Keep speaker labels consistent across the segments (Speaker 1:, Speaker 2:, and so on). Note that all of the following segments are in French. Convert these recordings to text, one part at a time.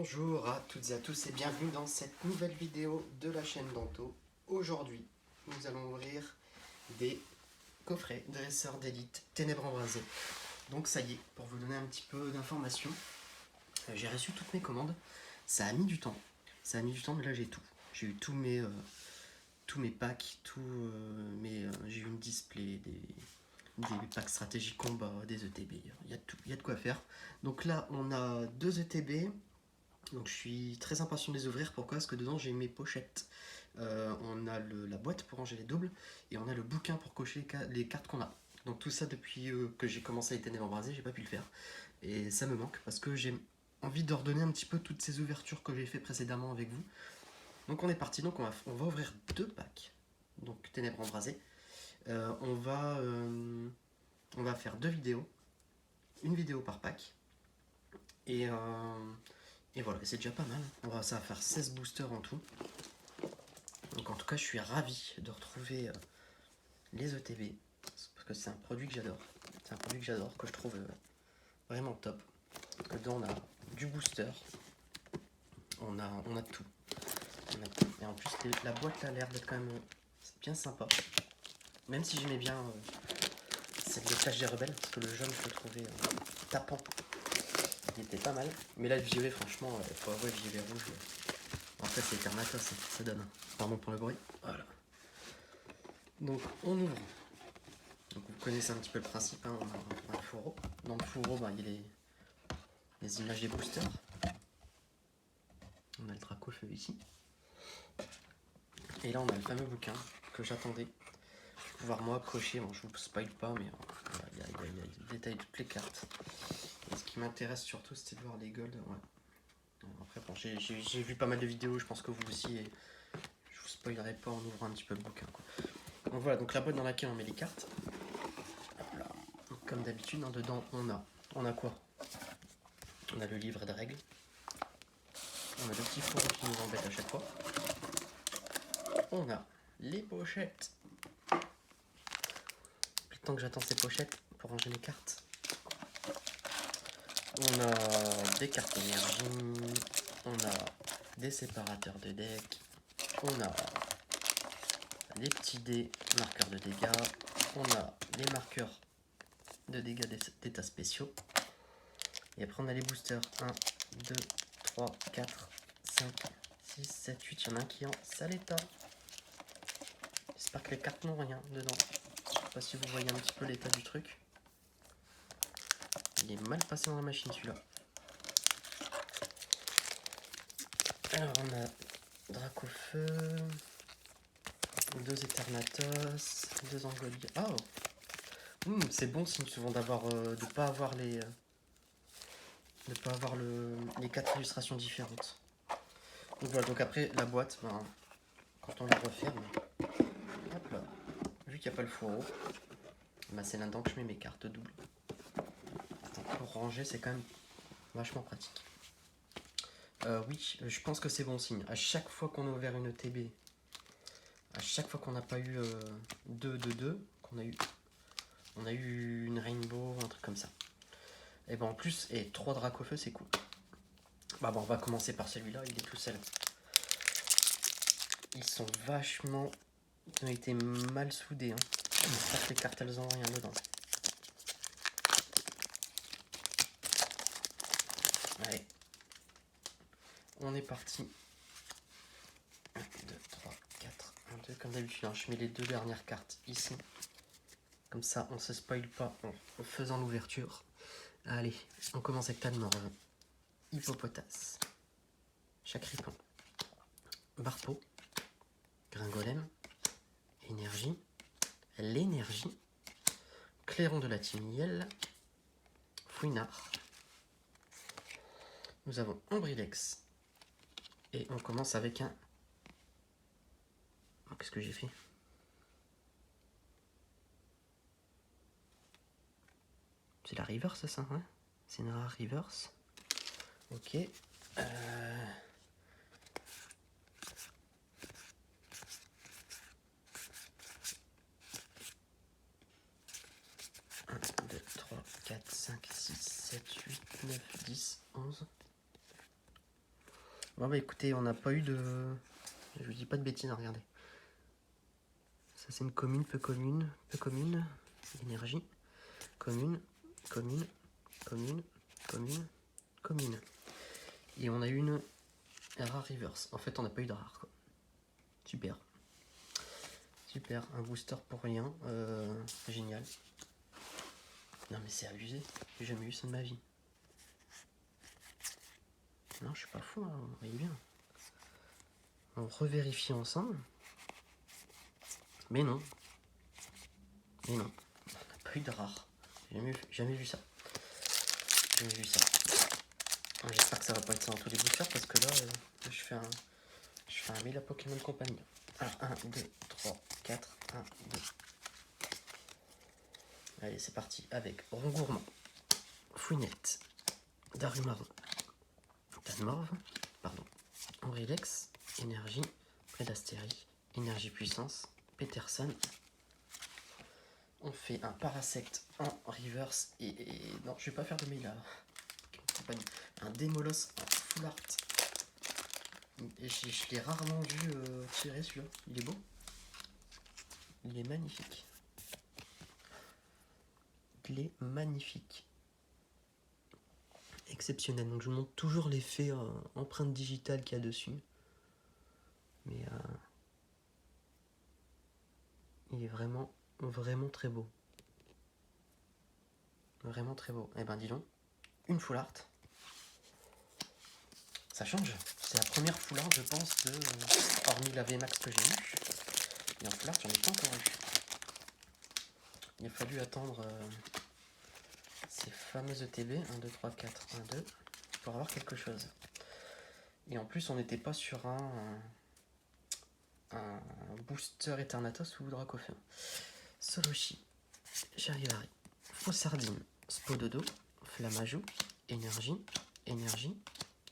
Speaker 1: Bonjour à toutes et à tous et bienvenue dans cette nouvelle vidéo de la chaîne Danto. Aujourd'hui, nous allons ouvrir des coffrets dresseurs d'élite Ténèbres Embrasées. Donc ça y est, pour vous donner un petit peu d'informations, j'ai reçu toutes mes commandes. Ça a mis du temps. Mais là j'ai tout. J'ai eu tous mes packs, j'ai eu une display, des packs stratégiques combat, des ETB. Il y a tout, il y a de quoi faire. Donc là, on a 2 ETB. Donc je suis très impatient de les ouvrir. Pourquoi? Parce que dedans j'ai mes pochettes. On a la boîte pour ranger les doubles et on a le bouquin pour cocher les cartes qu'on a. Donc tout ça depuis que j'ai commencé les Ténèbres Embrasées, j'ai pas pu le faire. Et ça me manque parce que j'ai envie de redonner un petit peu toutes ces ouvertures que j'ai fait précédemment avec vous. Donc on est parti, donc on va ouvrir 2 packs. Donc Ténèbres Embrasées. On va faire 2 vidéos. Une vidéo par pack. Et voilà, c'est déjà pas mal. Ça va faire 16 boosters en tout. Donc en tout cas, je suis ravi de retrouver les ETB. Parce que c'est un produit que j'adore. C'est un produit que j'adore, que je trouve vraiment top. Dedans, on a du booster. On a tout. Et en plus, la boîte là, a l'air d'être quand même bien sympa. Même si j'aimais bien celle de Clash des Rebelles, parce que le jaune, je le trouvais tapant. Il était pas mal. Mais là, le violet, franchement, il faut avouer, le violet rouge. En fait, c'est Eternatus, ça donne. Pardon pour le bruit. Voilà. Donc, on ouvre. Donc, vous connaissez un petit peu le principe. Hein, on a un fourreau. Dans le fourreau, il y a les images des boosters. On a le Dracofeu ici. Et là, on a le fameux bouquin que j'attendais. Je vais pouvoir, moi, cocher. Bon, je vous spoil pas, mais il y a le détail de toutes les cartes. Et ce qui m'intéresse surtout, c'était de voir les golds. Ouais. Après, bon, j'ai vu pas mal de vidéos, je pense que vous aussi, et je vous spoilerai pas en ouvrant un petit peu le bouquin, quoi. Donc voilà, donc la boîte dans laquelle on met les cartes. Voilà. Donc, comme d'habitude, dedans, on a quoi? On a le livre de règles. On a le petit fourreau qui nous embête à chaque fois. On a les pochettes. Le temps que j'attends ces pochettes pour ranger mes cartes. On a des cartes énergie. On a des séparateurs de deck. On a les petits dés, marqueurs de dégâts. On a les marqueurs de dégâts d'états spéciaux. Et après on a les boosters 1, 2, 3, 4, 5, 6, 7, 8. Il y en a un qui est en sale état. J'espère que les cartes n'ont rien dedans. Je sais pas si vous voyez un petit peu l'état du truc. Il est mal passé dans la machine celui-là. Alors on a Dracofeu, 2 Eternatus, 2 Angolia. Oh, c'est bon signe souvent d'avoir de pas avoir les 4 illustrations différentes. Donc voilà, donc après la boîte, quand on la referme, hop là, vu qu'il n'y a pas le fourreau, c'est là-dedans que je mets mes cartes doubles. Pour ranger, c'est quand même vachement pratique. Oui, je pense que c'est bon signe. À chaque fois qu'on a ouvert une ETB, à chaque fois qu'on n'a pas eu 2, on a eu une Rainbow, un truc comme ça. Et en plus, 3 Dracofeu, c'est cool. Bon, on va commencer par celui-là, il est tout seul. Ils sont vachement... Ils ont été mal soudés. Hein. J'espère que les cartes, elles ont rien dedans. Allez. On est parti. 1, 2, 3, 4, 1, 2. Comme d'habitude, hein, je mets les 2 dernières cartes ici. Comme ça, on se spoil pas en faisant l'ouverture. Allez, on commence avec Tadmor. Hippopotas. Chacripant. Barpeau. Gringolem. Énergie. L'énergie. Clairon de la Timiel. Fouinard. Nous avons Ambrilex. Et on commence avec un... Qu'est-ce que j'ai fait? C'est la reverse ça, hein? C'est une rare reverse. Ok. 1, 2, 3, 4, 5, 6, 7, 8, 9, 10, 11. Bon bah écoutez, on n'a pas eu de... Je vous dis pas de bêtises, regardez. Ça c'est une commune, peu commune, énergie, commune, commune, commune, commune, commune. Et on a eu une rare reverse. En fait, on n'a pas eu de rare, quoi. Super. Super, un booster pour rien. Génial. Non mais c'est abusé. J'ai jamais eu ça de ma vie. Non, je suis pas fou, hein. Vous voyez bien. On revérifie ensemble. Mais non. Mais non. On n'a pas eu de rare. Jamais vu ça. Jamais vu ça. J'espère que ça va pas être ça dans tous les boosters parce que là, je fais un mail à Pokémon Company. Alors, 1, 2, 3, 4, 1, 2. Allez, c'est parti avec Rongourmand, Fouinette, Darumaron, Tanmorve, pardon, Henrilex, Énergie, Prédastérie, Énergie Puissance, Peterson. On fait un Parasect en reverse et non, je vais pas faire de mail là. Un Démolos en full art. Et je l'ai rarement vu tirer celui-là. Il est beau. Il est magnifique. Il est magnifique. Exceptionnel. Donc je vous montre toujours l'effet empreinte digitale qu'il y a dessus. Mais il est vraiment, vraiment très beau. Vraiment très beau. Eh ben dis donc, une full art. Ça change. C'est la première full art, je pense, hormis la VMAX que j'ai eue. Et en full art, j'en ai pas encore eu. Il a fallu attendre ces fameux ETB, 1, 2, 3, 4, 1, 2, pour avoir quelque chose. Et en plus, on n'était pas sur un booster Eternatus ou Dracofeu. Solochi, Charivari, Faussardine, Spododo, Flammajou, Énergie,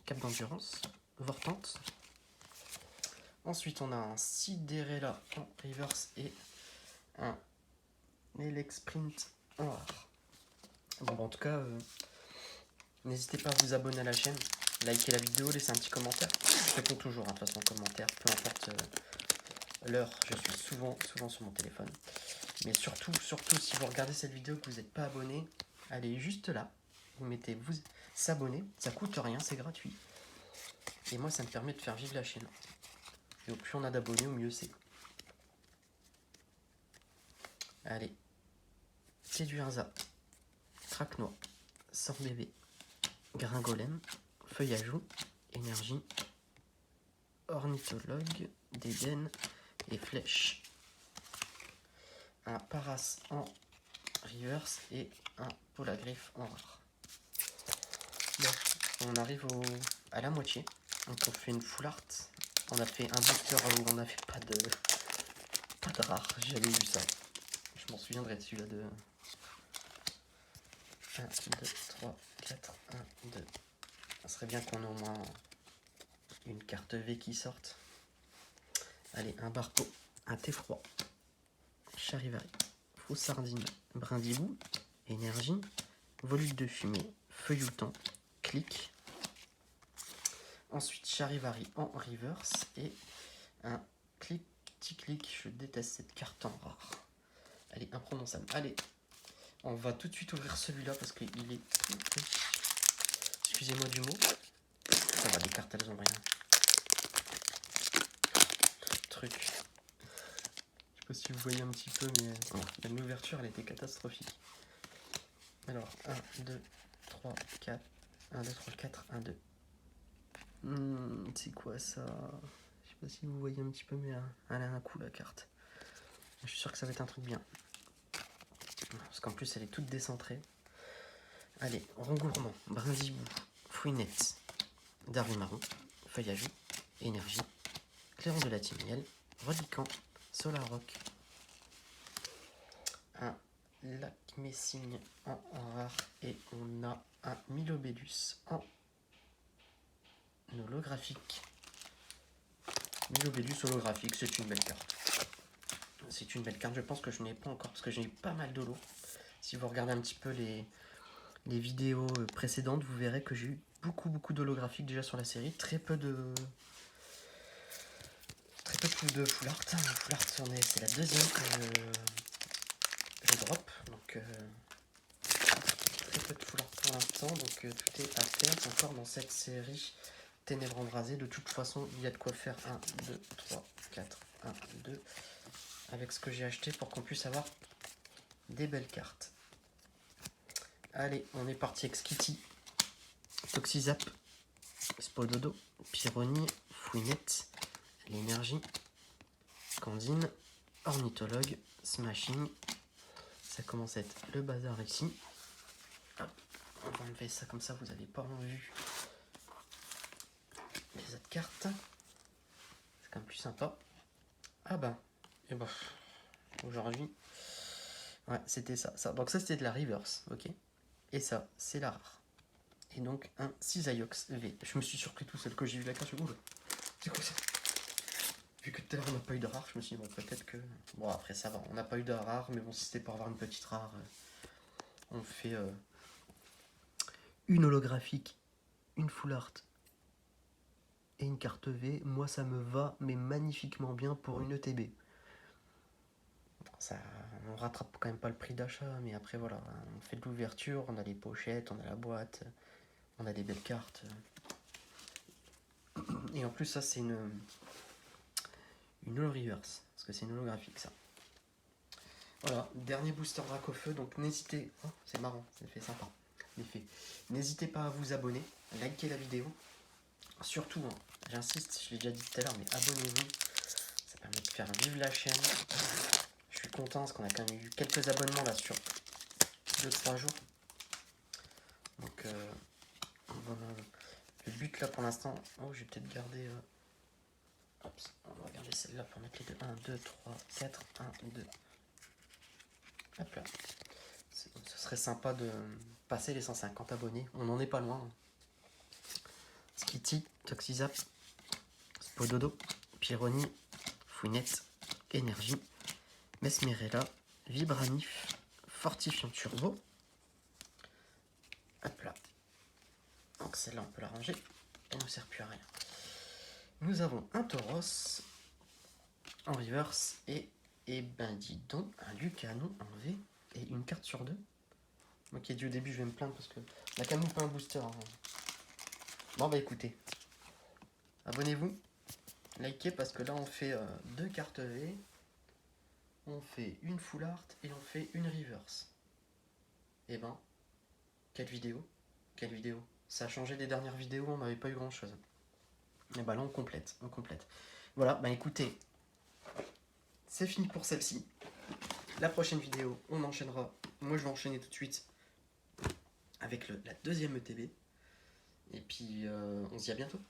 Speaker 1: Cap d'Endurance, Vortante. Ensuite, on a un Sidérella en reverse et un Elex Sprint en rare. Bon, bah, en tout cas, n'hésitez pas à vous abonner à la chaîne, liker la vidéo, laisser un petit commentaire. Je réponds toujours, de toute façon, en commentaire, peu importe l'heure, je suis souvent sur mon téléphone. Mais surtout, si vous regardez cette vidéo et que vous n'êtes pas abonné, allez juste là, vous mettez vous s'abonner, ça coûte rien, c'est gratuit. Et moi, ça me permet de faire vivre la chaîne. Et au plus on a d'abonnés, au mieux c'est. Allez, Séduirza, Traquenois, Sort-Bébé, Gringolem, Feuillajou, Énergie, Ornithologue, Dédenne et Flèche. Un Paras en reverse et un Polagriffe en rare. Bon, on arrive à la moitié. Donc on fait une full art. On a fait un booster où on n'avait pas de rare. J'ai jamais vu ça. Je m'en souviendrai de celui-là de 1, 2, 3, 4, 1, 2. Ça serait bien qu'on ait au moins une carte V qui sorte. Allez, un Barco, un Theffroi, Charivari, Faussardine, Brindilou, Énergie, Volute de fumée, Feuilloutant, Clic. Ensuite, Charivari en reverse et un petit clic. Je déteste cette carte en rare. Elle est imprononçable. Allez, on va tout de suite ouvrir celui-là parce qu'il est tout petit. Excusez-moi du mot. Ça va, les cartes, elles ont rien. Truc. Je sais pas si vous voyez un petit peu, mais l'ouverture, elle était catastrophique. Alors, 1, 2, 3, 4. 1, 2, 3, 4, 1, 2. C'est quoi ça? Je sais pas si vous voyez un petit peu, mais elle a un coup la carte. Je suis sûr que ça va être un truc bien. Parce qu'en plus elle est toute décentrée. Allez, Rongourmand, Brindibou, Fouinette, Darumaron, Feuillajou, Énergie, Clairon de la Timiel, Reliquant, Solarrock, un Lacmessigne en rare et on a un Milobellus en holographique. Milobellus holographique, c'est une belle carte. C'est une belle carte, je pense que je n'ai pas encore parce que j'ai eu pas mal de lots. Si vous regardez un petit peu les vidéos précédentes, vous verrez que j'ai eu beaucoup d'holographiques déjà sur la série. Très peu de full art. Full art, c'est la deuxième que je drop. Donc très peu de full art pour l'instant. Donc tout est à faire. C'est encore dans cette série Ténèbres embrasées. De toute façon, il y a de quoi faire 1, 2, 3, 4, 1, 2. Avec ce que j'ai acheté pour qu'on puisse avoir des belles cartes. Allez, on est parti avec Skitty, Toxizap, Spododo, Pyrrhony, Fouinette, l'énergie, Candine, Ornithologue, Smashing. Ça commence à être le bazar ici. Hop, on va enlever ça comme ça, vous n'avez pas vu les autres cartes. C'est quand même plus sympa. Ah ben, et ben, aujourd'hui, ouais, c'était ça. Donc ça, c'était de la reverse, ok. Et ça, c'est la rare. Et donc un Cisaiox V. Je me suis surpris tout seul quand j'ai vu la carte. Je me suis dit, c'est quoi ça? Vu que tout à l'heure on n'a pas eu de rare, je me suis dit, bon, peut-être que. Bon, après ça va, on n'a pas eu de rare, mais bon, si c'était pour avoir une petite rare, on fait une holographique, une full art et une carte V. Moi, ça me va, mais magnifiquement bien pour une ETB. Ça, on rattrape quand même pas le prix d'achat, mais après voilà, on fait de l'ouverture, on a les pochettes, on a la boîte, on a des belles cartes. Et en plus, ça, c'est une holo reverse, parce que c'est une holographique, ça. Voilà, dernier booster Dracofeu, donc n'hésitez... Oh, c'est marrant, ça fait sympa. N'hésitez pas à vous abonner, liker la vidéo. Surtout, hein, j'insiste, je l'ai déjà dit tout à l'heure, mais abonnez-vous. Ça permet de faire vivre la chaîne. Je suis content, parce qu'on a quand même eu quelques abonnements là sur 2-3 jours. Donc, voilà. Le but là pour l'instant... Oh, je vais peut-être garder... Hop, on va regarder celle-là pour mettre les deux. 1, 2, 3, 4, 1, 2. Hop là. Ce serait sympa de passer les 150 abonnés. On n'en est pas loin. Skitty, Toxizap, Spododo, Pyrrhony, Fouinette, Énergie, Mesmerella, Vibranif, Fortifiant Turbo. Hop là. Donc celle-là on peut la ranger. Elle ne sert plus à rien. Nous avons un Tauros en reverse et ben dis donc un Lucanon en V et une carte sur 2. Moi qui ai dit au début je vais me plaindre parce que on a quand même pas un booster. Hein. Bon bah écoutez, abonnez-vous, likez parce que là on fait 2 cartes V, on fait une full art et on fait une reverse. Et ben, quelle vidéo. Ça a changé des dernières vidéos, on n'avait pas eu grand chose. Et ben là on complète. Voilà, bah écoutez, c'est fini pour celle-ci. La prochaine vidéo, on enchaînera. Moi je vais enchaîner tout de suite avec la deuxième ETB. Et puis on se dit à bientôt.